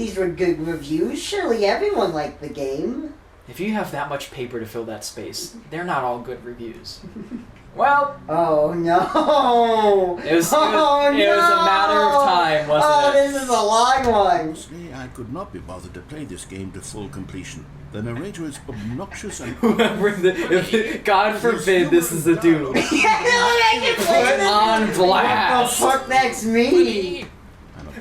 these were good reviews. Surely everyone liked the game. If you have that much paper to fill that space, they're not all good reviews. Well... Oh, no! It was a matter of time, wasn't it? Oh, this is a long one! Honestly, I could not be bothered to play this game to full completion. The narrator is obnoxious and... God forbid this is a dude. Put on blast! What the fuck, that's me!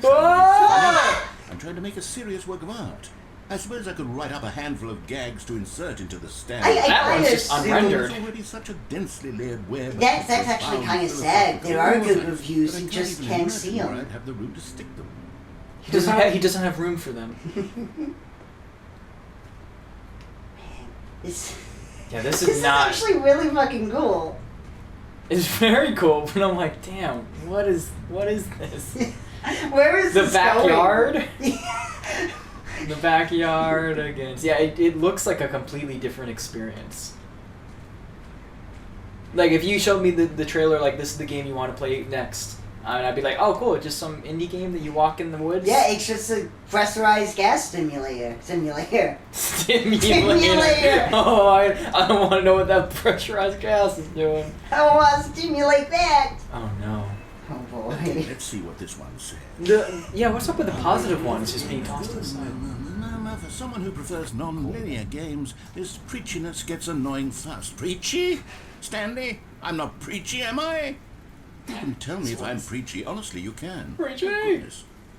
I'm trying to make a serious work of art. I suppose I could write up a handful of gags to insert into the Stanley. That one's just unrendered. There's already such a densely layered web. That's actually kind of sad. There are good reviews, you just can't see them. I'd have the room to stick them. He doesn't have room for them. This is actually really fucking cool. It's very cool, but I'm like, damn, what is this? Where is the this backyard? The backyard against... Yeah, it looks like a completely different experience. Like, if you showed me the trailer, like, this is the game you want to play next, I'd be like, oh, cool, just some indie game that you walk in the woods? Yeah, it's just a pressurized gas simulator. Simulator. Oh, I don't want to know what that pressurized gas is doing. I want to stimulate that. Oh, no. Oh, boy. Okay, let's see what this one says. What's up with the positive ones just being tossed to the side? Now, for someone who prefers non-linear games, this preachiness gets annoying fast. Preachy? Stanley? I'm not preachy, am I? You can tell me if I'm preachy. Honestly, you can. Preachy!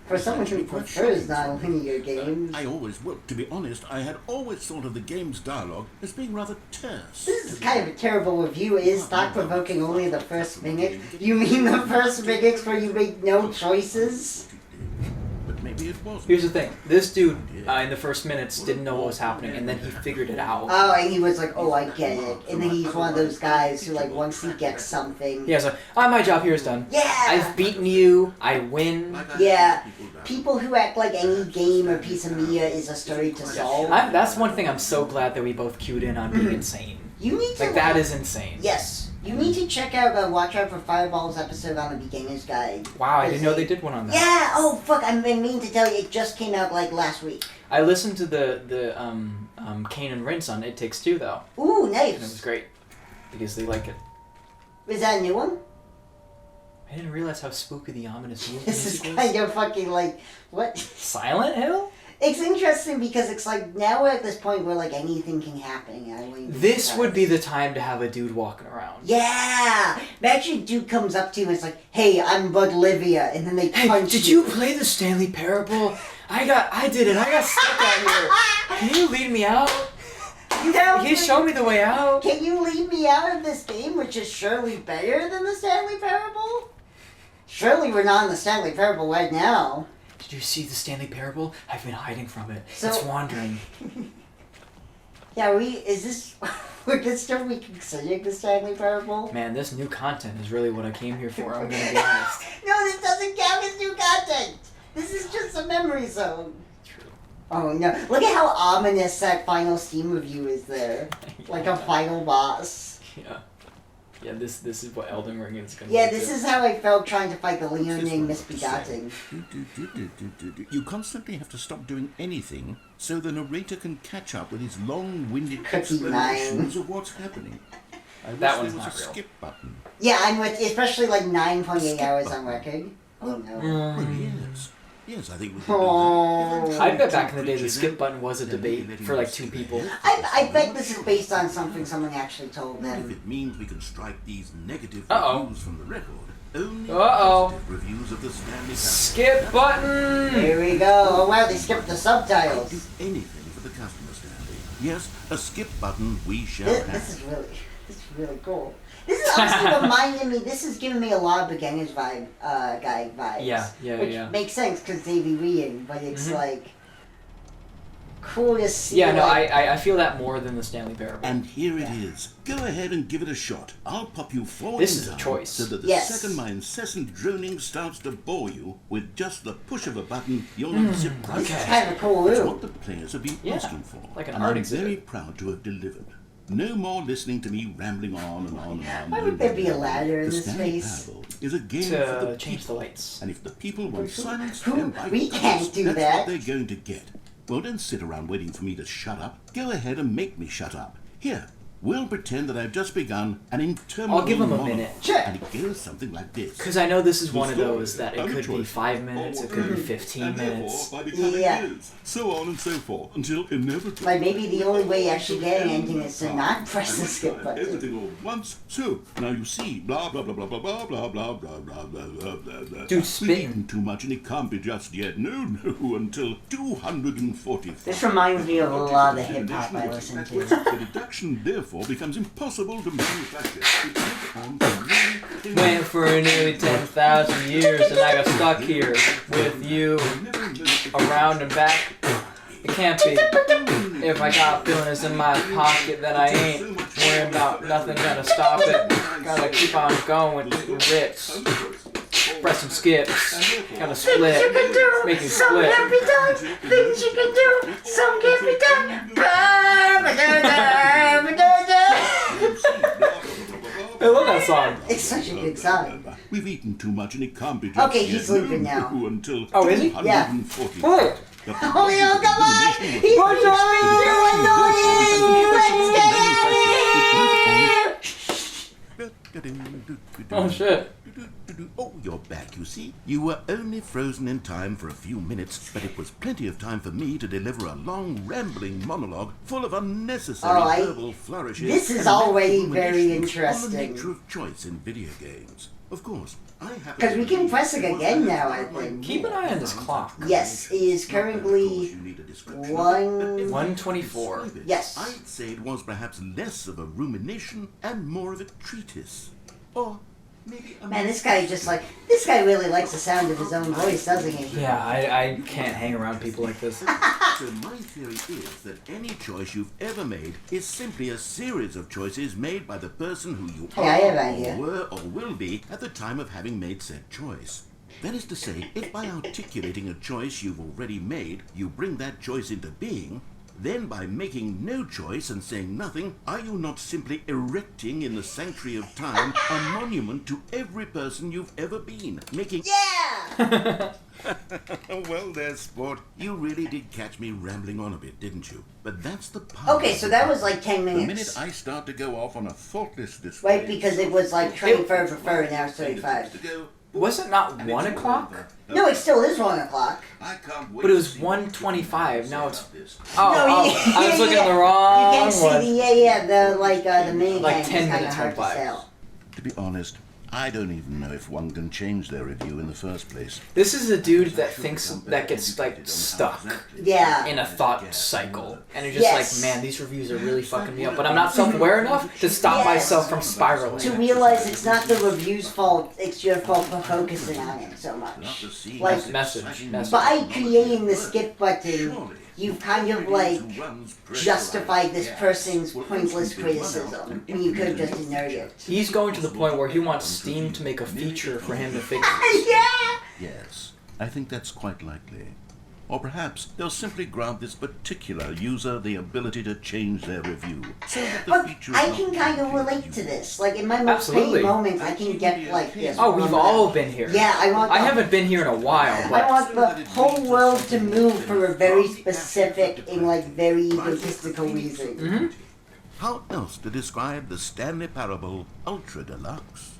For someone who prefers non-linear games... To be honest, I had always thought of the game's dialogue as being rather terse. This is kind of a terrible review. It is thought-provoking only the first minute. You mean the first minutes where you make no choices? But maybe it wasn't. Here's the thing. This dude, in the first minutes, didn't know what was happening, and then he figured it out. Oh, and he was like, oh, I get it. And then he's one of those guys who, like, once he gets something... Yeah, so, my job here is done. Yeah! I've beaten you. I win. Yeah. People who act like any game or piece of media is a story to solve. That's one thing I'm so glad that we both cued in on being insane. You need to... that is insane. Yes. You need to check out Watch Out for Fireball's episode on the Beginner's Guide. Wow, I didn't know they did one on that. Yeah! Oh, fuck, I mean to tell you, it just came out, like, last week. I listened to the Kane and Rince on It Takes Two, though. Ooh, nice. And it was great. Because they like it. Is that a new one? I didn't realize how spooky the ominous music This is was. kind of fucking, like, what? Silent Hill? It's interesting because it's like, now we're at this point where, like, anything can happen. This would be the time to have a dude walking around. Yeah! Imagine a dude comes up to you and it's like, hey, I'm Bud Livia, and then they punch Did you play the Stanley Parable? I did it. I got stuck out here. Can you lead me out? Can you show me the way out? Can you lead me out of this game, which is surely better than the Stanley Parable? Surely we're not in the Stanley Parable right now. Did you see the Stanley Parable? I've been hiding from it. So, it's wandering. Yeah, would this still be considered the Stanley Parable? Man, this new content is really what I came here for, I'm gonna be honest. No, this doesn't count as new content! This is just a memory zone. True. Oh no, look at how ominous that final Steam review is there. Like a final boss. Yeah. Yeah, this is what Elden Ring is going to be. Yeah, this is how I felt trying to fight the Leoning Misbegotten. You constantly have to stop doing anything so the narrator can catch up with his long-winded explanations of what's happening. That one's not real. Skip button. Yeah, I'm with, especially like 9.8 hours on record. Oh no. Well, yes, I think we can do that. I bet back in the day the skip button was a debate for like two people. I bet this is based on something someone actually told them. If it means we can strike these negative reviews from the record, only positive reviews of the Stanley Parable. Skip button! Here we go. Oh wow, they skipped the subtitles. I'll do anything for the customer, Stanley. Yes, a skip button we shall have. This is really cool. This is honestly reminding me, this is giving me a lot of Beginner's Guide vibes. Yeah. Which makes sense because Davey Reading, but it's like cool to see. Yeah, no, I feel that more than the Stanley Parable. And here it is. Go ahead and give it a shot. I'll pop you forward This is a choice. so that the second my incessant droning starts to bore you, with just the push of a button, you'll unzip right. This is kind of cool, It's what the players have been asking for. Like an and art I'm exhibit. very proud to have delivered. No more listening to me rambling on and on and on. Why would there be a ladder in The this Stanley space? Parable is a game for To the change the people. lights. And if the people want silence, Who- then by we goodness, can't do that's that. what they're going to get. Well, don't sit around waiting for me to shut up. Go ahead and make me shut up. Here, we'll pretend that I've just begun an interminable I'll give him a monologue. minute. Sure. And it goes something like this. Because I know this is one of story those that it and the could be choice 5 minutes, it could be 15 minutes. So on and so forth, until inevitably... Like, maybe the only way you actually get an ending is to not press the skip button. Everything all at once. So, now you see, blah, blah, blah, blah, blah, blah, blah, blah, blah, blah, blah, blah, blah, blah. Dude, We've spitting. eaten too much and it can't be just yet. No, until 245. This reminds me of a lot of the hip-hop I listen to. The deduction, therefore, becomes impossible to manufacture. It's on for me. Waiting for nearly 10,000 years and I got stuck here with you around and back. It can't be. If I got feelings in my pocket, then I ain't worrying about nothing gonna stop it. Gotta keep on going, eating rips, pressing skips, gotta split, make you Some split. can be done, things you can do, some can be done. I love that song. It's such a good song. We've eaten too much and it can't be just Okay, yet. he's sleeping now. Until Oh, is he? 240. Wait. Oh, yo, come on! He's Oh shit. Oh, you're back, you see. You were only frozen in time for a few minutes, but it was plenty of time for me to deliver a long, rambling monologue full of unnecessary verbal flourishes. This is and already very ruminations on the interesting. nature of choice in video games. Of course, I have... Because we can press it again now, I think. Keep an eye on this clock. Yes, it is currently 124. Yes. I'd say it was perhaps less of a rumination and more of a treatise. Or maybe a... Man, this guy really likes the sound of his own voice, doesn't he? Yeah, I can't hang around people like this. So my theory is that any choice you've ever made is simply a series of choices made by the person who you Hey, I have an are, idea. or were, or will be at the time of having made said choice. That is to say, if by articulating a choice you've already made, you bring that choice into being, then by making no choice and saying nothing, are you not simply erecting in the sanctuary of time a monument to every person you've ever been, making... Yeah! Well, there, sport. You really did catch me rambling on a bit, didn't you? But that's the part. Okay, so that was like 10 The minute minutes. I start to go off on a thoughtless display... Right, because it was like 24 for fur, and now it's 35. Was it not 1 o'clock? No, it still is 1 o'clock. I can't wait But it to was see 1:25. Now it's... this. Oh, No, I was looking at the wrong You can see one. the mini Like game 10 is kind of minutes hard to went by. sell. To be honest, I don't even know if one can change their review in the first place. This is a dude that thinks that gets like stuck Yeah. in a thought cycle, and it's just Yes. like, man, these reviews are really fucking me up. But I'm not self-aware enough to stop myself from To spiraling. realize it's not the review's fault, it's your fault for focusing on it so much. Like, Message. by creating the skip button, you've kind of like justified this person's pointless criticism, and you could have just ignored it. He's going to the point where he wants Steam to make a feature for him to fix it. Yeah! Yes, I think that's quite likely. Or perhaps they'll simply grant this particular user the ability to change their review. So that the But feature I is can not kind of completely relate to unique. this. Like, in my most Absolutely. pain moments, I can get like this. Oh, we've all been here. Yeah, I haven't been here in a while, I but want the whole world to move for a very specific and like very egotistical reason. Mm-hmm. How else to describe the Stanley Parable Ultra Deluxe?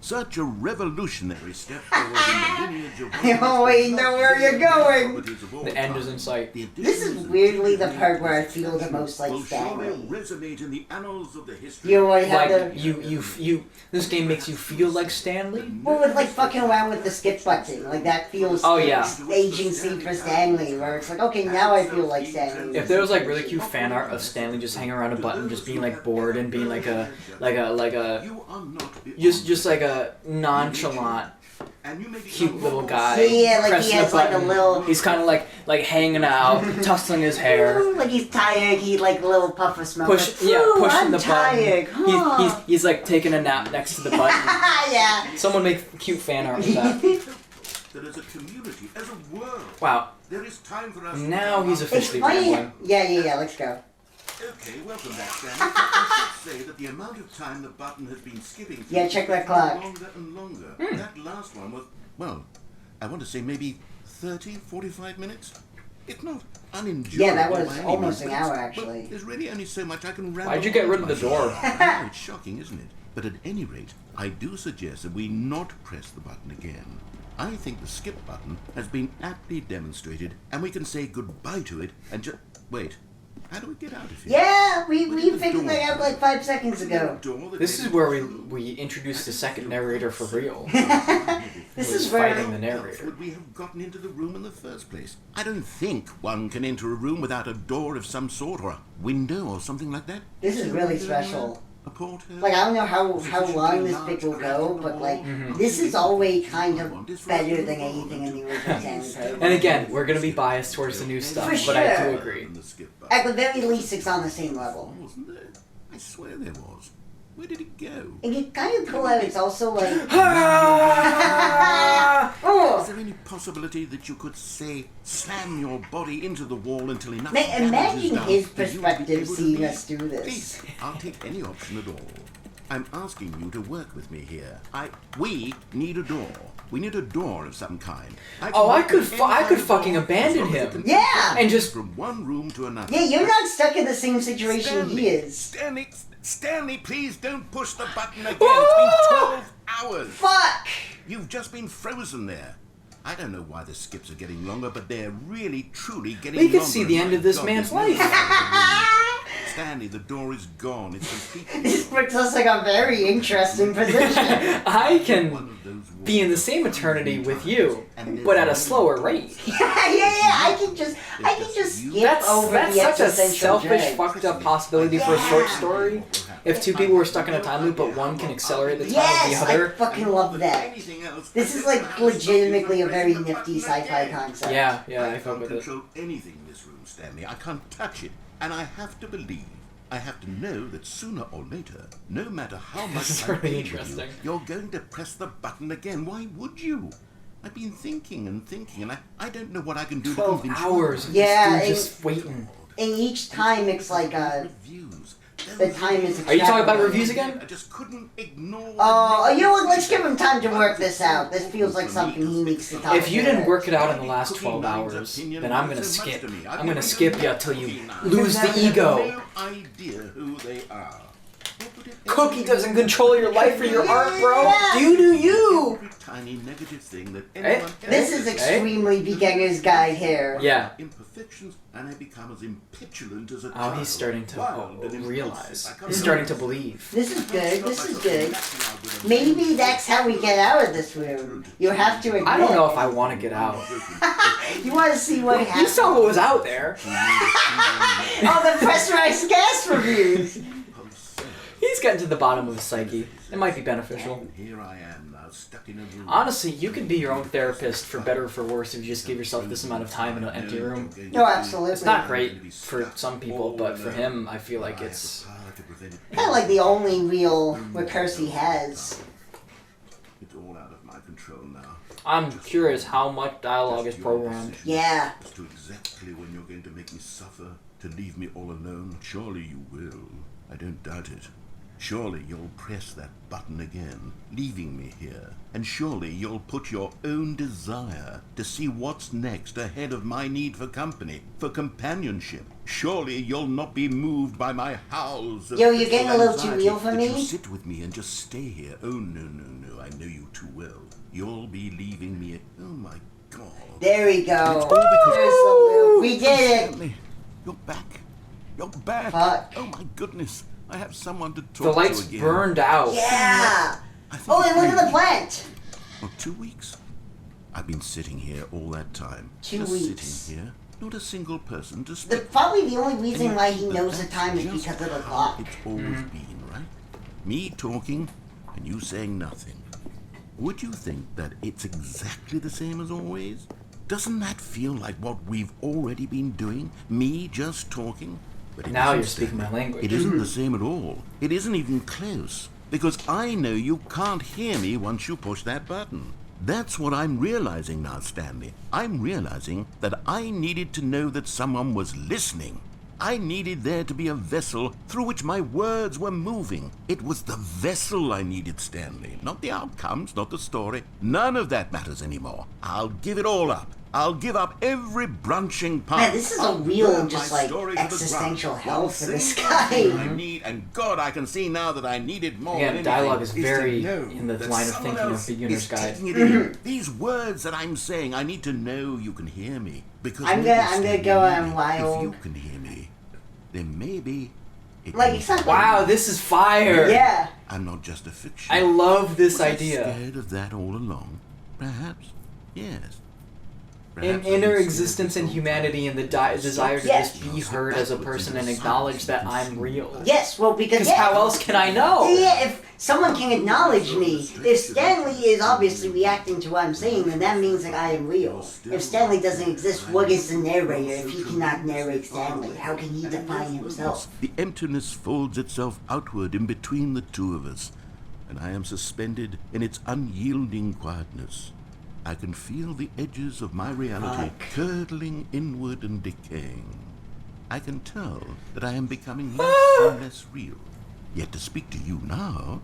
Such a revolutionary step forward in the lineage of... I always know where you're going. the end is in sight. This is weirdly the part where I feel the most like will surely Stanley. resonate in the annals of the history. You already have Like, the... you, this game makes you feel like Stanley? Well, with like fucking around with the skip button, like that feels Oh, yeah. agency for Stanley, where it's like, okay, now I feel like Stanley. If there was like really cute fan art of Stanley just hanging around a button, just being like bored and being like a You are not just like a nonchalant, and you may be cute little guy. Yeah, like he pressing has a like a button. little... He's kind of like hanging out, tussling his hair. Like he's tired, he like a little puff of smoke. Pushing like, the tired. button. Huh. He's like taking a nap next to the button. Yeah. Someone make cute fan art with that. that as a community, as a world, Wow. there is time for us. Now he's officially Explain. rambling. Yeah, let's go. Okay, welcome back, Stanley. I should say that the amount of time the button has been skipping Yeah, check that clock. longer and longer. That last one was, well, I want to say maybe 30, 45 minutes. It's not unenjoyable. Yeah, that was by any almost means, an but hour, it's- actually. but there's really only so much I can ramble. Why'd you get on rid of the about. door? I know, it's shocking, isn't it? But at any rate, I do suggest that we not press the button again. I think the skip button has been aptly demonstrated, and we can say goodbye to it and just... Wait, how do we get out of here? Yeah, we Where did the figured door that out go? like 5 seconds ago. Door that This is led where to- we introduced the second narrator for real. This was is where... fighting the How narrator. would we have gotten into the room in the first place? I don't think one can enter a room without a door of some sort, or a window, or something like that. This is really special. A porthole? Like, I don't know how long this bit will go, but, like, this is always kind of better than anything in the original Stanley Parable. And again, we're gonna be biased towards the new stuff, For but I sure. do agree. And the skip button. At the very least, it's on the same level. Wasn't there? I swear there was. Where did it go? And it's kind of cool how it's also, like... Is Oh! there any possibility that you could, say, slam your body into the wall until enough Imagine damage is done his for you to be perspective able to seeing leave? us do this. Please, I'll take any option at all. I'm asking you to work with me here. We need a door. We need a door of some kind. Oh, I can could open any kind of fucking door abandon as long as him. it can Yeah! And just from one room to another. Yeah, you're not stuck in the same situation he is. Stanley, please don't push the button again. It's been 12 hours. Fuck! You've just been frozen there. I don't know why the skips are getting longer, but they're really, truly getting We longer. could see the and end my of this God, man's there's no life. way out of the room. Stanley, the door is gone. It's completely This puts us in a very interesting position. I one can of those be in the same eternity with you, but at a slower rate. yeah, I can just skip That's over the such a existential selfish, dread. fucked up possibility for a short story. If two people were stuck in a time loop, but one can accelerate the time Yes, of the I other. fucking love that. This is like legitimately a very nifty sci-fi concept. Yeah, I I fuck can't with it. control anything in this room, Stanley. I can't touch it. And I have to believe, I have to know that sooner or later, no matter how much This is I really plead with interesting. you, you're going to press the button again. Why would you? I've been thinking, and I don't know what I can do 12 to convince hours. you. Yeah, This dude just waiting. And each time it's like Reviews. the time is. Are you talking about extrapolated. reviews again? I just couldn't ignore. Oh, you know what? Let's give him time to work this out. This feels like something he needs to talk If you about. didn't work it out in the last 12 hours, then I'm gonna skip. I'm gonna skip you till you lose the ego. No idea who they are. Cookie doesn't control your life or your art, bro. You do you. Every tiny negative thing that Hey, anyone This is extremely beginner's guide here. Yeah. imperfections, and I become as impetulant as a Oh, child. he's starting to Wild and realize. impulsive. I He's can't starting to help it. believe. This is good. This is good. Good. Maybe that's how we get out of this room. You have to admit. I don't know if I want to get out. You want to see what You happens. saw what was out there. Oh, the pressurized gas reviews. He's getting to the bottom of his psyche. It might be beneficial. Here I am now, stuck in a room. Honestly, you can be your own therapist for better or for worse if you just give yourself this amount of time in an empty room. No, absolutely. It's not great for some people, but for him, I feel like it's... Kind of like the only real recurse he has. It's all out of my control now. I'm curious how much dialogue is Just your programmed. decision Yeah. As to exactly when you're going to make me suffer, to leave me all alone. Surely you will. I don't doubt it. Surely you'll press that button again, leaving me here. And surely you'll put your own desire to see what's next ahead of my need for company, for companionship. Surely you'll not be moved by my howls of Yo, you're getting a little too anxiety real for that me? You sit with me and just stay here. Oh, no, I know you too well. You'll be leaving me at... Oh, my God. There we go. It's all because- There's the loop. We did it. Stanley, you're back. You're back. Fuck. Oh my goodness. I have someone to The talk lights to again. burned out. Yeah. I think Oh, and look it's at the plant. Well, 2 weeks. I've been sitting here all that time. 2 just weeks. sitting here. Not a single person to The, speak. probably the only reason And why yet, he knows the that's time is just because of the how clock. It's always been, right? Me talking and you saying nothing. Would you think that it's exactly the same as always? Doesn't that feel like what we've already been doing? Me just talking? But it Now isn't, you're speaking my Stanley. language. It isn't the same at all. It isn't even close. Because I know you can't hear me once you push that button. That's what I'm realizing now, Stanley. I'm realizing that I needed to know that someone was listening. I needed there to be a vessel through which my words were moving. It was the vessel I needed, Stanley. Not the outcomes, not the story. None of that matters anymore. I'll give it all up. I'll give up every branching part. Man, this is a I'll real, burn just my like, story to the existential ground. hell One for this single guy. thing I need, and God, I can see now that I need it more than Again, dialogue anything, is very to know in the that line of someone thinking of else beginner's is guide. taking it in. These words that I'm saying, I need to know you can hear me. Because I'm maybe, gonna Stanley, go on maybe wild. If you can hear me, then maybe it Like, means it's not Wow, this is fire! Yeah. I'm not just a fiction. I love this Was I idea. scared of that all along? Perhaps. Yes. An Perhaps inner I've been existence scared in this whole humanity time. and the desire to Yes. just be heard as a person and acknowledge that I'm real. Yes, well, because Because how else can I know? Yeah, if someone can acknowledge me, if Stanley is obviously reacting to what I'm saying, then that means that I am real. If Stanley doesn't exist, what is the narrator if he cannot narrate Stanley? How can he define himself? The emptiness folds itself outward in between the two of us, and I am suspended in its unyielding quietness. I can feel the edges of my reality curdling inward and decaying. I can tell that I am becoming less and less real. Yet to speak to you now,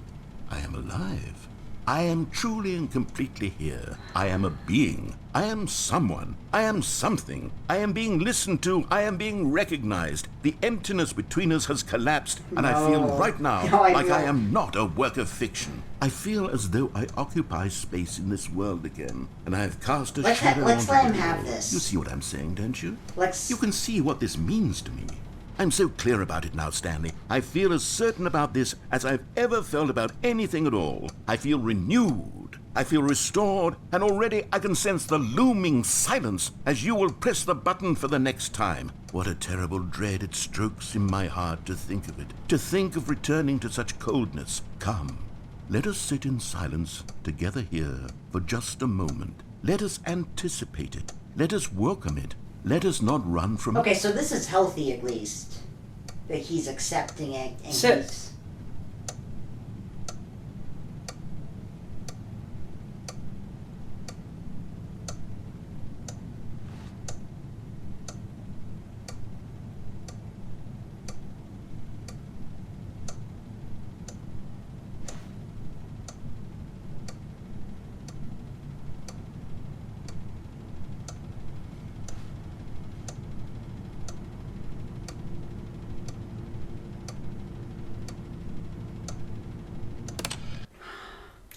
I am alive. I am truly and completely here. I am a being. I am someone. I am something. I am being listened to. I am being recognized. The emptiness between us has collapsed, and I feel right now No, like I know. am not a work of fiction. I feel as though I occupy space in this world again, and I have cast a shadow let's onto let the him have world. this. You see what I'm saying, don't you? Let's... You can see what this means to me. I'm so clear about it now, Stanley. I feel as certain about this as I've ever felt about anything at all. I feel renewed. I feel restored, and already I can sense the looming silence as you will press the button for the next time. What a terrible dread it strokes in my heart to think of it, to think of returning to such coldness. Come, let us sit in silence together here for just a moment. Let us anticipate it. Let us welcome it. Let us not run from Okay, it. so this is healthy at least. That he's accepting it and Sit. he's...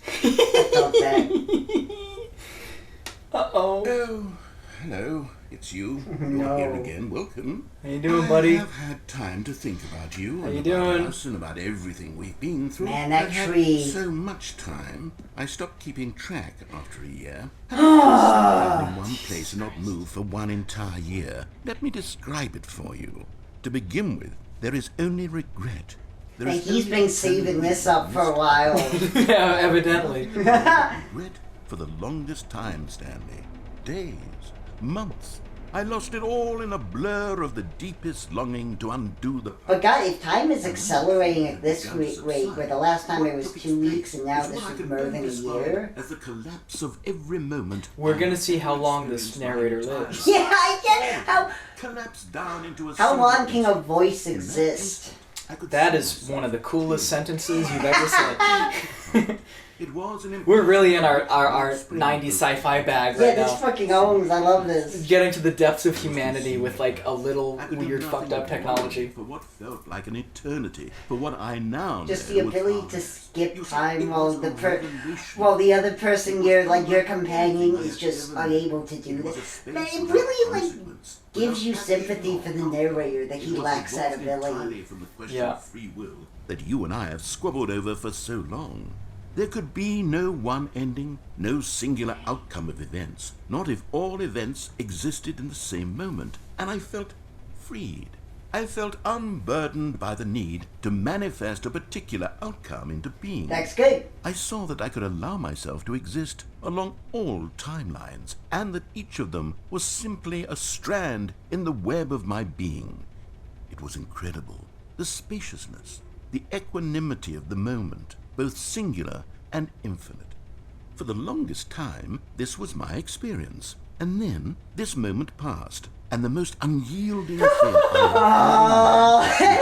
I felt that. Uh-oh. Oh, hello. It's you. No. You're here again. Welcome. How you doing, buddy? I have had time to think about you How and you about doing? us and about everything we've been through. Man, that I've had tree. so much time. I stopped keeping track after a year. Stand in one place and not move for one entire year. Let me describe it for you. To begin with, there is only regret. There And is he's only been saving this up for a while. Yeah, evidently. regret for the longest time, Stanley. Days, months. I lost it all in a blur of the deepest longing to undo the... But God, if time is accelerating at this rate, where the last time it was 2 weeks and now this is more than a year. As the collapse of every moment... We're gonna see how long this narrator lives. Yeah, I get how Collapse down into a how single long can a instant. voice In that exist? instant, I could That sense is one of the coolest sentences you've ever said. It was an We're really in our 90s sci-fi bag Yeah, right this now. fucking owns. I love this. Getting to the depths of humanity with like a little I could do weird nothing fucked up but technology. wait for what felt like an eternity, for what I now Just know the was ability ours. to skip You see, time it while was a the revolution. while the other person, your companion, is just unable to do It was a this. space Man, it without really like consequence, gives you without sympathy for the narrator that It he was lacks that divorced entirely ability. from the question Yeah. of free will that you and I have squabbled over for so long. There could be no one ending, no singular outcome of events, not if all events existed in the same moment. And I felt freed. I felt unburdened by the need to manifest a particular outcome into being. That's good. I saw that I could allow myself to exist along all timelines, and that each of them was simply a strand in the web of my being. It was incredible. The spaciousness, the equanimity of the moment, both singular and infinite. For the longest time, this was my experience. And then this moment passed, and the most unyielding fear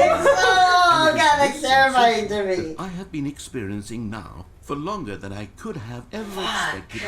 Oh, God, that's terrifying to me. I have been experiencing now for longer than I could have ever expected.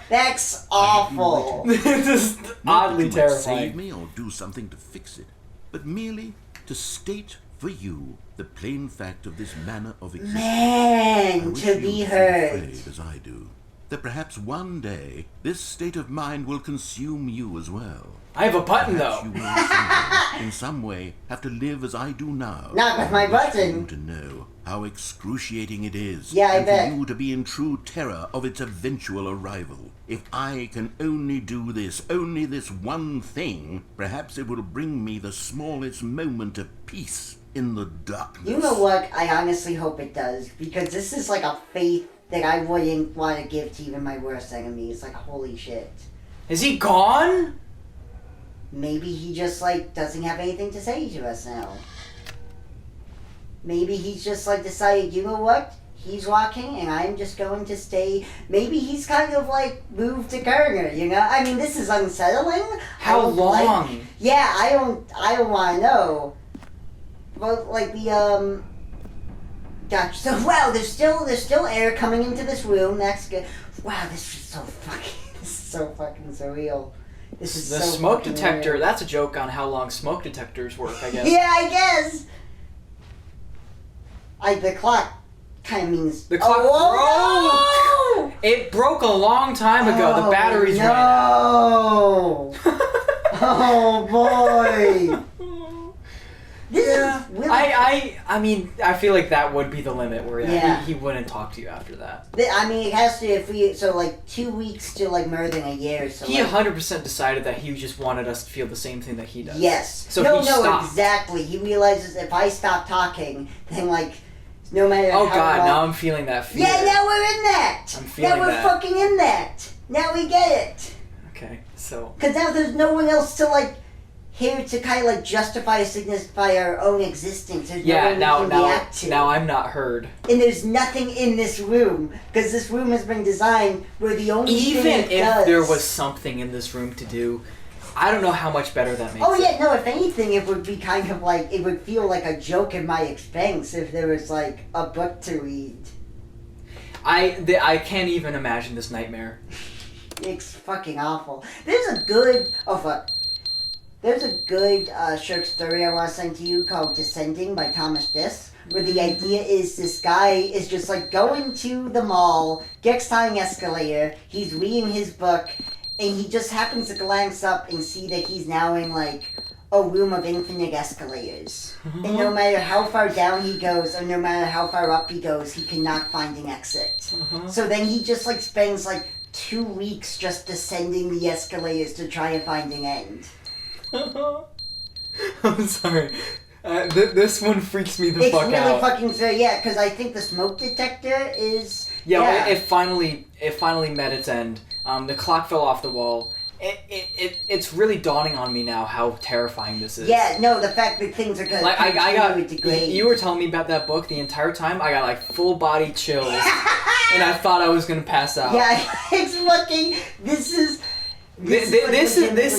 That's awful. This is oddly Not that you might save terrifying. me or do something to fix it, but merely to state for you the plain fact of this manner of existence. I Man, wish to you be feel heard. afraid as I do, that perhaps one day this state of mind will consume you as well. I have a button Perhaps though. you will someday, in some way, have to live as I do now. Not with my I wish button. you to know how excruciating it is. Yeah, I and bet. for you to be in true terror of its eventual arrival. If I can only do this, only this one thing, perhaps it will bring me the smallest moment of peace in the darkness. You know what? I honestly hope it does, because this is like a faith that I wouldn't want to give to even my worst enemies. Like, holy shit. Is he gone? Maybe he just, like, doesn't have anything to say to us now. Maybe he's just, like, decided, you know what? He's walking, and I'm just going to stay. Maybe he's kind of, like, moved to Kerner, you know? I mean, this is unsettling. How I don't like- long? Yeah, I don't want to know. But, like, the, Gotcha. So, wow, there's still air coming into this room. That's good. Wow, this is so fucking surreal. This is The so smoke fucking detector, weird. that's a joke on how long smoke detectors work, I guess. Yeah, I guess. The clock kind of means... The clock oh, broke! It broke a long time ago. The Oh, batteries ran out. no. Oh, boy. This Yeah, is really... I mean, I feel like that would be the limit where Yeah. he wouldn't talk to you after that. I mean, it has to, if we... So, like, 2 weeks to, like, more than a year, so... He like, 100% decided that he just wanted us to feel the same thing that he does. Yes. So no, he stopped. exactly. He realizes if I stop talking, then, like, no matter Oh how god, long... now I'm feeling that fear. Yeah, now we're in that! I'm feeling now we're that. fucking in that! Now we get it! Okay, so... Because now there's no one else to, like, here to kind of, like, justify or signify our own existence. There's no Yeah, one we can react to. now I'm not heard. And there's nothing in this room, because this room has been designed where the only Even thing it if does... there was something in this room to do, I don't know how much better that makes Oh it. yeah, no, if anything, it would be kind of like, it would feel like a joke at my expense if there was, like, a book to read. I can't even imagine this nightmare. It's fucking awful. There's a good, there's a good short story I want to send to you called Descending by Thomas Dis, where the idea is this guy is just, like, going to the mall, gets on an escalator, he's reading his book, and he just happens to glance up and see that he's now in, like, a room of infinite escalators. And no matter how far down he goes, or no matter how far up he goes, he cannot find an exit. So then he just, like, spends, like, 2 weeks just descending the escalators to try and find an end. I'm sorry. This one freaks me the It's fuck really out. fucking so yeah, because I think the smoke detector is Yeah, It finally met its end. The clock fell off the wall. It's really dawning on me now how terrifying this is. yeah, no, the fact that things are gonna Like I continue got to degrade. you were telling me about that book the entire time. I got like full body chills, and I thought I was gonna pass out. Yeah, it's fucking. This is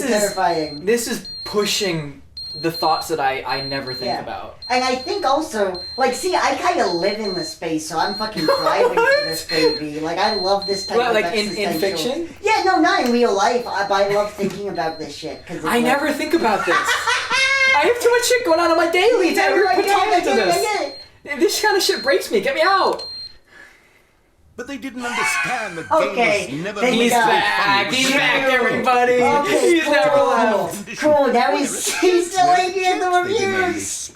terrifying. This is pushing the thoughts that I never think about. And I think also, like, see, I kind of live in this space, so I'm fucking thriving for this baby. Like, I love this type What, of like in existential- fiction? Yeah, no, not in real life. But I love thinking about this shit. Cause it's I like, never think about this. I have too much shit going on in my daily to Yeah, ever I put get it, time I into get it, I this. get it. This kind of shit breaks me. Get me out. But they didn't understand that Okay, game was never then meant we He's to be got- back. fun. He's back, everybody. Okay, He's cool. never left. Cool, now he's still angry at the reviews.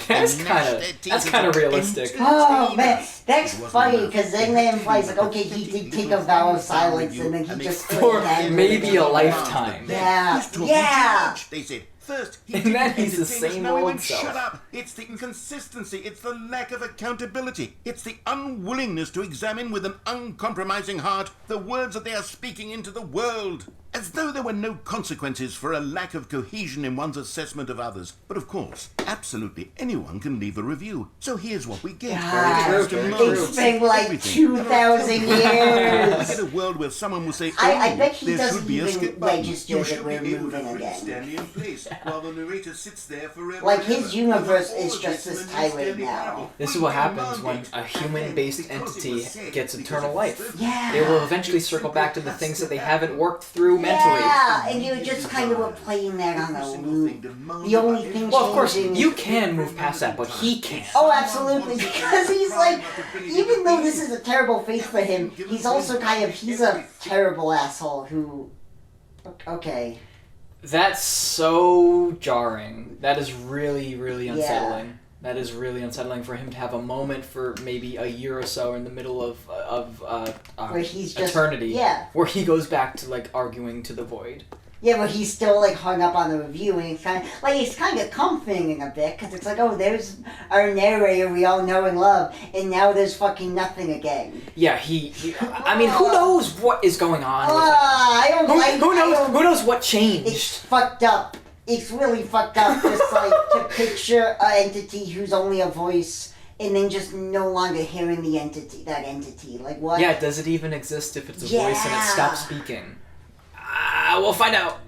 That's kinda realistic. Oh man, that's funny because then that implies like, okay, he did take a vow of silence and then he just For quit maybe a lifetime. Yeah, He's talking yeah. too much, they said. First, he And didn't then he's the entertain us. same Now he old went, self. Shut up! It's the inconsistency. It's the lack of accountability. It's the unwillingness to examine with an uncompromising heart the words that they are speaking into the world. As though there were no consequences for a lack of cohesion in one's assessment of others. But of course, absolutely anyone can leave a review. So here's what we get. God, Very it's been like 2,000 We years. get a world where someone will say, I bet he there doesn't should be a even skip button. register You that should we're be able to moving freeze again. Stanley in place while the narrator sits there forever. Like, and his ever. universe All is of just this this in a tirade Stanley now. Parable. This is what happens when a human-based entity gets eternal life. Yeah. They will eventually circle back to the things that they haven't worked through mentally. Yeah, and you just kind of were playing that on a loop. The only thing Well, of course, changing you is- can move past that, but he can't. Oh, absolutely, because he's like, even though this is a terrible fate for him, he's also he's a terrible asshole who, okay. That's so jarring. That is really, really unsettling. That is really unsettling for him to have a moment for maybe a year or so in the middle of Where he's just, eternity, yeah. where he goes back to like arguing to the void. Yeah, but he's still like hung up on the review, and it's kind of comforting a bit, because it's like, oh, there's our narrator we all know and love, and now there's fucking nothing again. Yeah, I mean, who knows what is going on with I don't like. Who knows what It's changed? fucked up. It's really fucked up, just like to picture an entity who's only a voice, and then just no longer hearing that entity. Like what? Yeah, does it even exist if it's a voice and it stops speaking? We'll find out.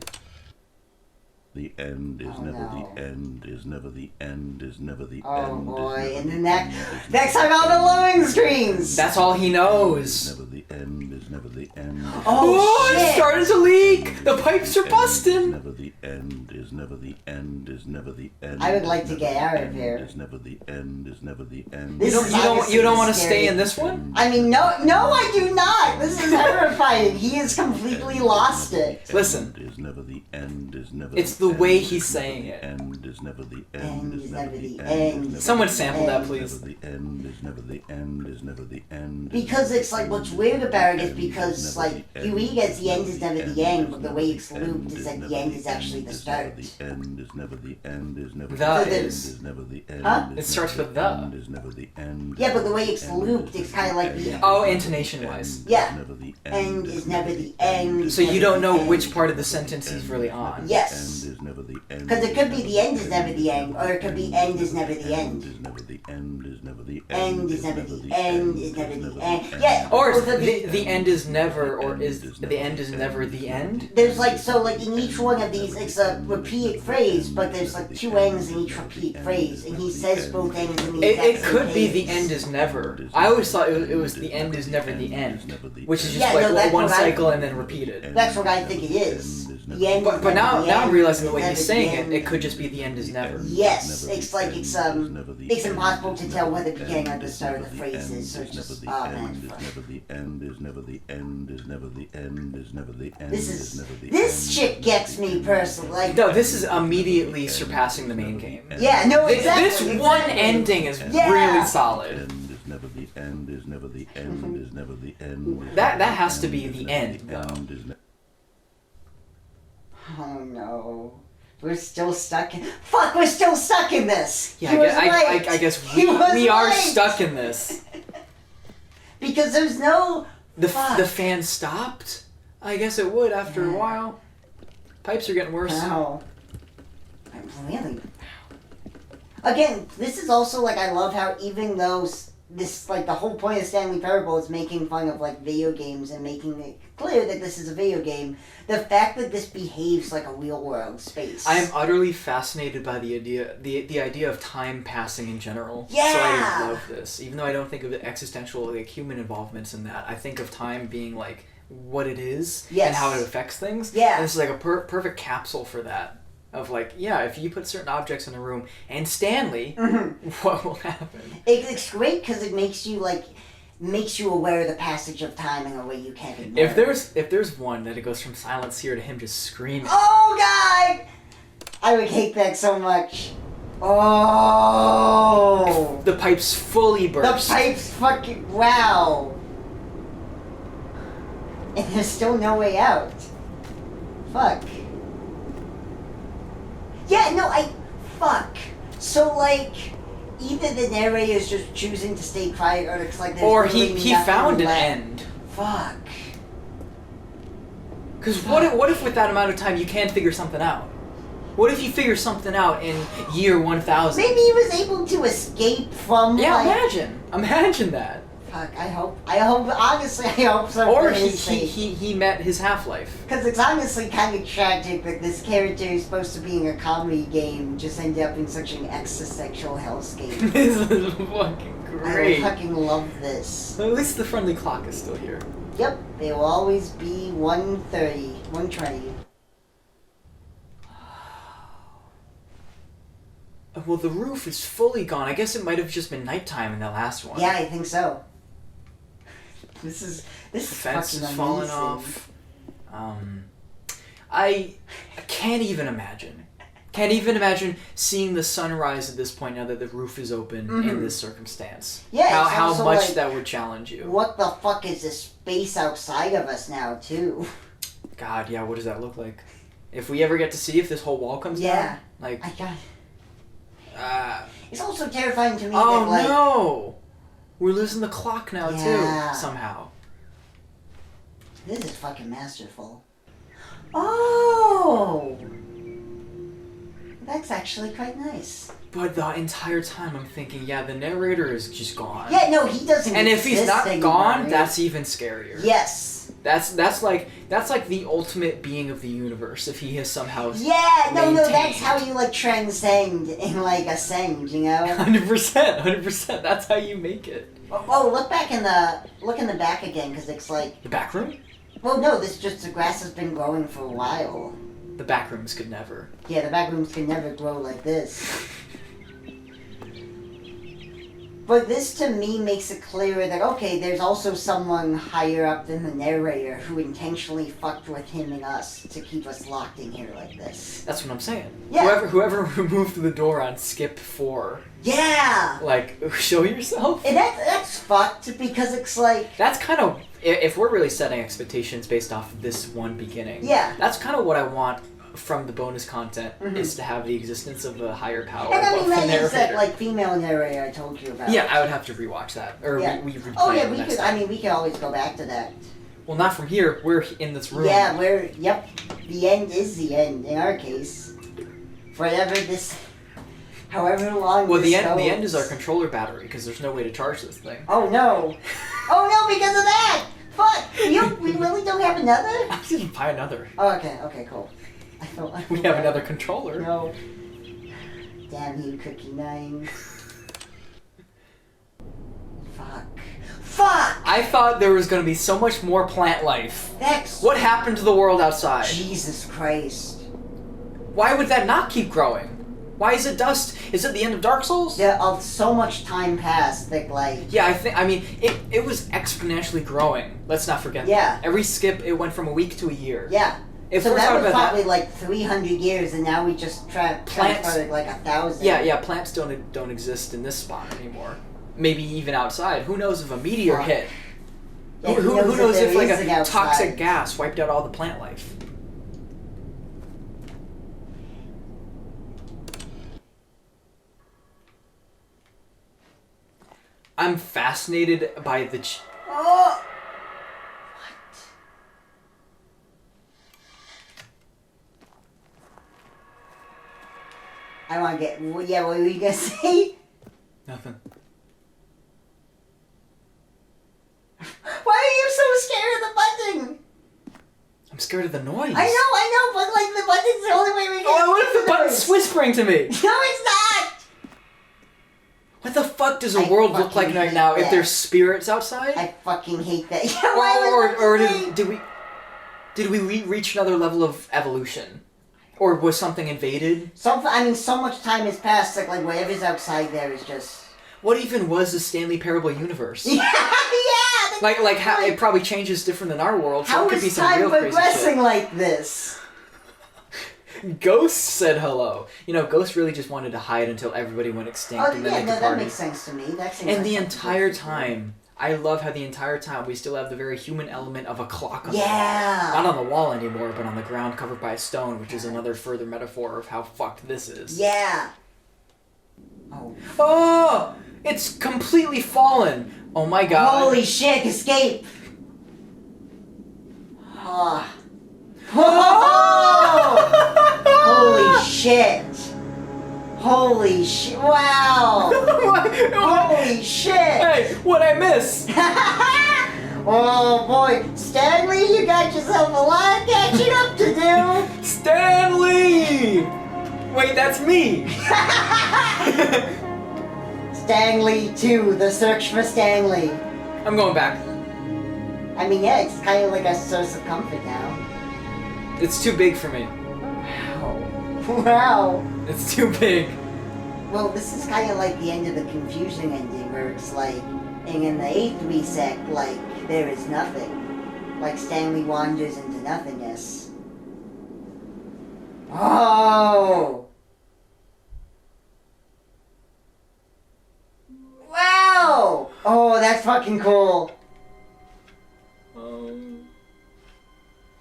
The end is Oh, never no. the end, is never the end, is never the Oh end. boy, and then next next time on the loading screens! That's all he knows. Never the end, is never the end. Oh, it's shit! starting to leak. The pipes are busting. Never the end, is never the end, is never the end. I would like to get out of here. Is never the end, is never the end. This is obviously You don't want to scary. stay in this one? I mean, no, I do not! This is horrifying. He has completely lost it. Listen. Is never the end, is never It's the the way end, he's is never saying the it. End is never the end, End is never the end. end. is never Someone the sample that, end, please. Never the end is never the end, is never the end. Because it's like, what's weird about it is because, like, you read as the end is never the end, but the way it's looped is that the end is actually the start. The end is never the end, is never The the end, is. is never the end. Huh? is It starts never with the. end, is never the end. Yeah, but the way it's looped, it's kind of like the Oh, intonation-wise. Yeah. End is never the end. So you don't know which part of the sentence he's really on. Yes. Because it could be the end is never the end, or it could be end is never the end. Is never the end, is never the End is never the end, is never the end. Yeah, Or both of the end is never, or is the end is never the end? There's like, so like in each one of these, it's a repeated phrase, but there's like two ends in each repeat phrase, and he says both ends in the exact It same could be the phrase. end is never. I always thought it was the end is never the end, which is just Yeah, like no, that's one what I- cycle and then repeated. That's what I think it is. The end But is never now the I'm end, realizing the is way never he's the saying end. it could just be the end is never. Yes, it's like it's impossible to tell where the beginning or the start of the phrase is, so it's just, oh man, fuck. This shit gets me personally, like, No, this is immediately surpassing the main game. yeah, no, This exactly. one exactly. ending is Yeah. really solid. End is never the end, is never the end, is never the end. That has to be the end, though. Oh no. We're still stuck in. Fuck, we're still stuck in this! Yeah, He was right. I guess He was we are right. stuck in this. Because there's no. The Fuck. fan stopped? I guess it would after a while. Pipes are getting worse. Wow. I'm really. Again, this is also like, I love how even though this, like, the whole point of Stanley Parable is making fun of, like, video games and making it clear that this is a video game, the fact that this behaves like a real world space. I am utterly fascinated by the idea of time passing in general. Yeah! So I love this. Even though I don't think of it existential, like human involvements in that, I think of time being like what it is Yes. and how it affects things. Yeah. And this is like a perfect capsule for that. Of like, yeah, if you put certain objects in a room and Stanley, what will happen? It's great because it makes you, like, makes you aware of the passage of time in a way you can't ignore. If there's one that it goes from silence here to him just screaming. Oh, God! I would hate that so much. Oh! The pipes fully The burst. pipes fucking. Wow! And there's still no way out. Fuck. Yeah, no, fuck. So, like, either the narrator is just choosing to stay quiet, or it's like there's Or really he nothing found an left. end. Fuck. Because what if with that amount of time you can figure something out? What if you figure something out in year 1000? Maybe he was able to escape from. Yeah, like, imagine that. Fuck, I hope, honestly, I hope so. Or for his sake. he met his half-life. Because it's honestly kind of tragic that this character is supposed to be in a comedy game just ended up in such an existential hellscape. This is fucking great. I fucking love this. At least the friendly clock is still here. Yep, it will always be 1:30, 1:20. Well, the roof is fully gone. I guess it might have just been nighttime in that last one. Yeah, I think so. This is The fence fucking is falling amazing. off. I can't even imagine. Can't even imagine seeing the sunrise at this point now that the roof is open in this circumstance. Yeah, it's how also much like, that would challenge you. What the fuck is this space outside of us now, too? God, yeah, what does that look like? If we ever get to see if this whole wall comes down, like, I got. uh, It's also terrifying to me oh that, like, no, we're losing the clock now Yeah. too somehow. this is fucking masterful. Oh! That's actually quite nice. But the entire time I'm thinking, yeah, the narrator is just gone. Yeah, no, he doesn't And if he's exist not anymore, gone, right? that's even scarier. Yes. That's like the ultimate being of the universe. If he has somehow Yeah, no, that's maintained. how you, like, transcend and, like, ascend, you know? 100%. That's how you make it. Oh, look in the back again, because it's like, The back room? well, no, the grass has been growing for a while. The back rooms could never. Yeah, the back rooms can never grow like this. But this, to me, makes it clearer that, okay, there's also someone higher up than the narrator who intentionally fucked with him and us to keep us locked in here like this. That's what I'm saying. Yeah. Whoever removed the door on skip 4, Yeah! like, show yourself. And that's fucked, because it's like, That's kind of, if we're really setting expectations based off of this one beginning. Yeah. That's kind of what I want from the bonus content, is to have the existence of a higher power and I above mean, the that narrator. is that, like, female narrator I told you about. Yeah, I would have to rewatch that, or Yeah. we replay Oh, yeah, it we next could, time. I mean, we could always go back to that. Well, not from here. We're in this room. Yeah, yep, the end is the end, in our case. However long Well, this the end goes. is our controller battery, because there's no way to charge this thing. Oh no! Oh no, because of that! Fuck! We really don't have another? I'm just buy another. Oh, okay, cool. I thought We have another controller. No. Damn you, Cookie 9. Fuck! I thought there was going to be so much more plant life. That's... What happened to the world outside? Jesus Christ. Why would that not keep growing? Why is it dust? Is it the end of Dark Souls? So much time passed that, like... Yeah, I mean, it was exponentially growing. Let's not forget Yeah. that. Every skip, it went from a week to a year. Yeah. If So we're that talking was about probably like 300 years, and now we just transferred like 1,000. Yeah, plants don't exist in this spot anymore. Maybe even outside. Who knows if a meteor Fuck. hit? Yeah, Who knows if there like is a an outside. toxic gas wiped out all the plant life? I'm fascinated by the... Oh! I want to get... Yeah, what were you going to say? Nothing. Why are you so scared of the button? I'm scared of the noise. I know, but like the button's the only way we can Oh, what if get the button's noise. whispering to me? No, it's not! What the fuck does I a world look fucking like right hate now if that. there's spirits outside? I fucking hate that. Yeah, why was or that did we reach another level of evolution? Or was something invaded? so much time has passed, like whatever's outside there is just... What even was the Stanley Parable universe? Yeah! that's Like how right. it probably changes different than our world, so How it could be is some time real crazy progressing shit. like this? Ghosts said hello. You know, Ghosts really just wanted to hide until everybody went extinct, Oh and then yeah, they no, could that party. makes sense to me. That seems And like the something entire good to do. time, I love how the entire time we still have the very human element of a clock on the wall. Yeah! Not on the wall anymore, but on the ground covered by a stone, which is another further metaphor of how fucked this is. Yeah! Oh. Oh! It's completely fallen! Oh my god. Holy shit, escape! Ah. Holy shit! Holy shit! Wow! Holy shit! Hey, what'd I miss? Oh boy, Stanley, you got yourself a lot of catching up to do. Stanley! Wait, that's me. Stanley 2, the search for Stanley. I'm going back. I mean, yeah, it's kind of like a source of comfort now. It's too big for me. Wow. It's too big. Well, this is kind of like the end of the Confusion ending, where it's like, and in the 8th reset, like, there is nothing. Like, Stanley wanders into nothingness. Oh! Wow! Oh, that's fucking cool.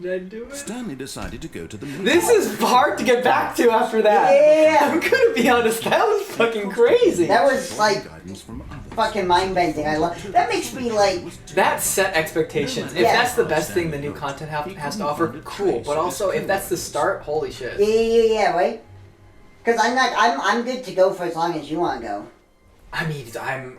Did I do it? Stanley decided to go to the moon. This is hard to get back to after that. Yeah. I'm gonna be honest, that was fucking crazy. That was, like, Guidance from others. fucking mind-bending. I love. That makes me, like... That set expectations. If Yeah. that's the best thing the new content has to offer, cool. But also, if that's the start, holy shit. Yeah, right? Because I'm good to go for as long as you want to go. I mean,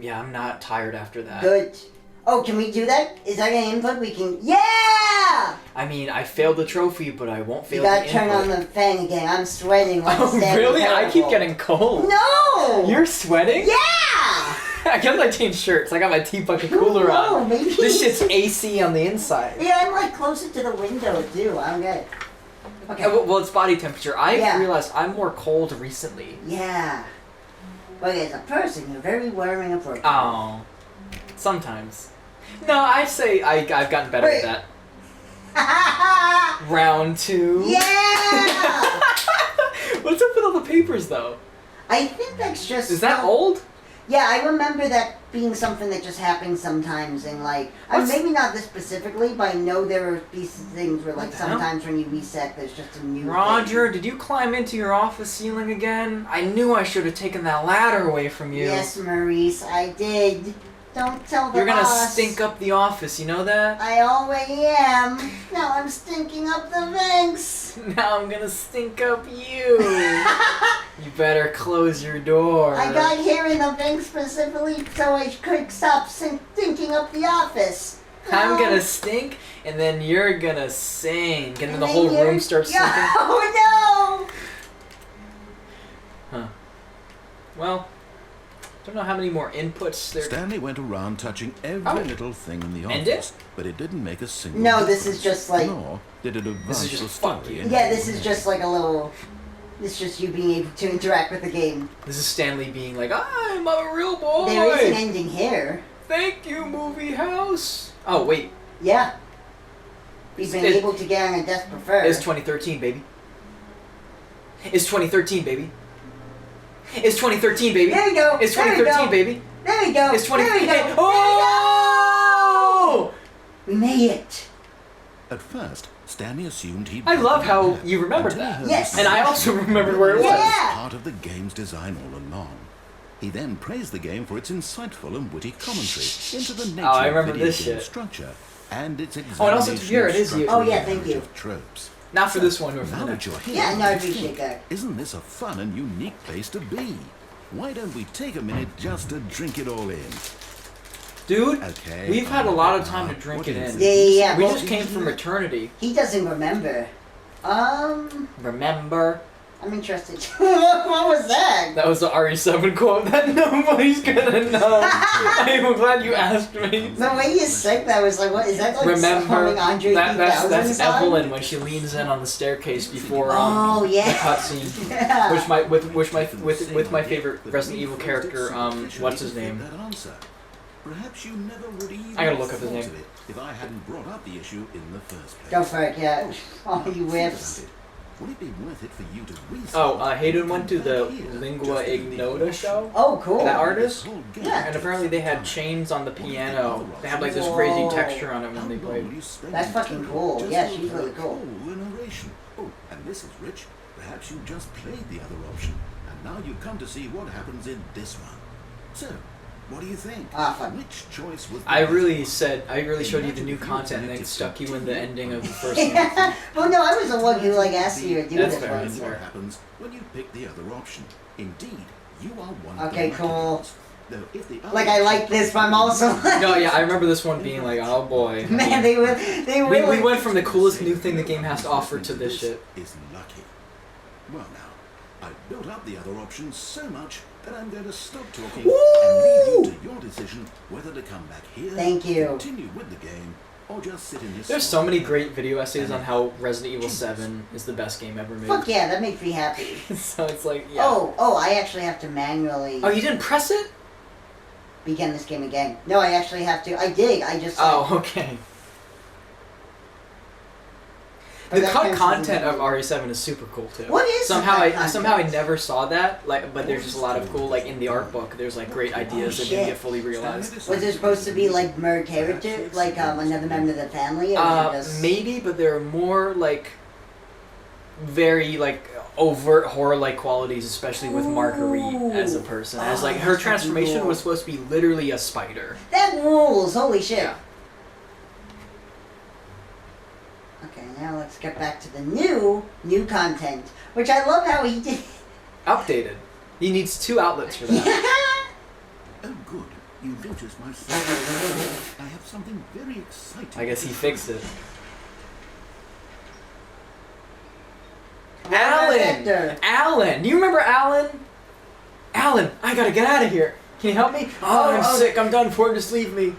I'm not tired after that. Good. Oh, can we do that? Is that an input? We can... Yeah! I mean, I failed the trophy, but I won't fail You gotta the turn input. on the fan again. I'm sweating like Oh, Stanley really? I keep Parable. getting cold. No! You're sweating? Yeah! I guess I changed shirts. I got my tea bucket cooler No, on. maybe. This shit's AC on the inside. Yeah, I'm like closer to the window too. I don't get it. Okay. Well, it's body temperature. I've Yeah. realized I'm more cold recently. Yeah. But as a person, you're very wearing appropriate. Oh. Sometimes. No, I say I've gotten better Wait. at that. Round 2. Yeah! What's up with all the papers, though? I think that's just... Is that old? Yeah, I remember that being something that just happens sometimes, and like, maybe not this specifically, but I know there are pieces of things where like What the hell? sometimes when you reset, there's just a new Roger, thing. did you climb into your office ceiling again? I knew I should have taken that ladder away from you. Yes, Maurice, I did. Don't tell the You're gonna boss. stink up the office, you know that? I always am. Now I'm stinking up the vents. Now I'm gonna stink up you. You better close your door. I got here in the vents specifically so I could stop stinking up the office. I'm No. gonna stink, and then you're gonna sing, and then the then whole you're- room starts stinking. Oh Huh. Well, don't know how many more inputs there. Stanley went around touching every Oh. little thing in the End it? office, but it didn't make a single No, this difference. is just like- Nor did it advance This is just the story fuck you. in Yeah, any this is way. just like a little... It's just you being able to interact with the game. This is Stanley being like, I'm a real boy. There is an ending here. Thank you, movie house. Oh wait, Yeah. We've been It- able to get on a desk prefer. it's 2013, baby. It's 2013, baby. It's 2013, baby. There we go. It's There we 2013, go. baby. There we go. It's 20. There we go. Oh! We made it. At first, Stanley assumed he'd... I love how broken you remembered until he that. heard Yes. the And I also remembered where it was. Yeah. part of the game's design all along. He then praised the game for its insightful and witty commentary into the nature I remember of video this game shit. structure and its Oh, and also, examination here, of it is you. structural Oh, yeah, thank knowledge you. of tropes. Not for this one, or for Now the that next. you're here, Yeah, no, I appreciate that. isn't this a fun and unique place to be? Why don't we take a minute just to drink it all in? Dude, Okay. we've had a lot of time to drink it in. Yeah. We well, just came from eternity. He doesn't remember. Remember? I'm interested. What was that? That was the RE7 quote that nobody's gonna know. I'm glad you asked me. The way you said that was like, what is that? Like Remember humming Andre that, 3000 that's song? Evelyn when she leans in on the staircase before Oh, yeah. the cutscene. Yeah. With my favorite Resident Evil character, what's his name? That answer. Perhaps you never would even I gotta look up his thought name. of it if I hadn't brought up the issue in the first place. Go for it, yeah. Oh, you Think whips. about it. Would it be worth it for you to research? Oh, Hayden went to the Lingua Ignota show. Oh, cool. That artist? Yeah. And apparently they had chains on the piano. They had like this crazy texture on it when they played. That's fucking cool. Yeah, she's really cool. Narration. Oh, and this is rich. Perhaps you just played the other option, and now you come to see what happens in this one. So, What do you think? Ah, fuck. Which choice was the I best really one? said, I really showed you the new content and then stuck you in the ending of the first one. Well, no, I was the one who like asked you to do That's this fair, one. that's fair. What happens when you pick the other option? Indeed, you are one. Okay, of the cool. recognised. Though if the other Like I like option this, but I'm also like, No, yeah, I remember this one being like, oh boy. man, they We went from the coolest new thing the game has to offer to this shit. is lucky. Well now, I've built up the other options so much that I'm going to stop talking and leave you to your decision whether to come back here, Thank you. continue with the game, or just sit in this. There's so many great video essays on how Resident Evil 7 is the best game ever made. fuck yeah, that makes me happy. So it's like, yeah. Oh, I actually have to manually Oh, you didn't press it? begin this game again. No, I actually have to. I did. I just. Oh, okay. But The that cut counts as content a- of RE7 is super cool too. What is the somehow cut I somehow I content? never saw that, like, but there's just a lot of cool, like, in the art book there's like great ideas that didn't shit. get fully realized. Was it supposed to be like mer character, like another member of the family, or was it just? Maybe, but there are more like very like overt horror like qualities, especially with Marguerite as a person. As like her that's fucking transformation cool. was supposed to be literally a spider. That rules! Holy shit! Yeah. Okay, now let's get back to the new content, which I love how he did. Updated. He needs 2 outlets for that. Oh, good. You noticed my silence. I have something very exciting. I guess he to fixed show you. it. Vector. Alan! You remember Alan? Alan, I gotta get out of here. Can you help me? Oh, I'm sick. I'm done for. Just leave me.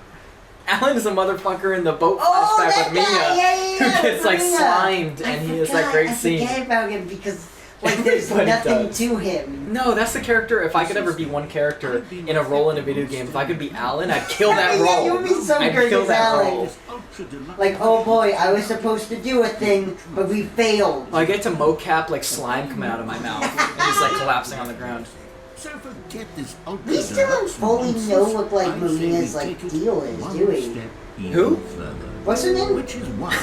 Alan is a motherfucker in the boat Oh, flashback that with Mia, guy! Yeah, who gets like Mia. slimed, I and he has forgot- that great I scene. forget about him because like there's Everybody nothing does. to him. No, that's the character. If I could ever be one character in a role in a video game, if I could be Alan, I'd kill that Yeah, role. you would be so I'd great kill as that Alan. role. This ultra deluxe Like, oh boy, I was supposed to do a thing, but we failed. I get to mocap like slime coming out of my mouth, and he's like collapsing on the ground. So forget this ultra We still don't deluxe fully nonsense. know what like I say Marina's we like take it deal is, one do we? step even Who? further. What's her name? Which is why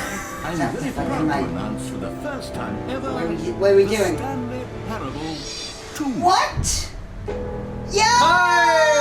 I'm Sounds very like proud I might- to announce for the first time ever What are we the doing? Stanley Parable 2. What? Yeah! Hey!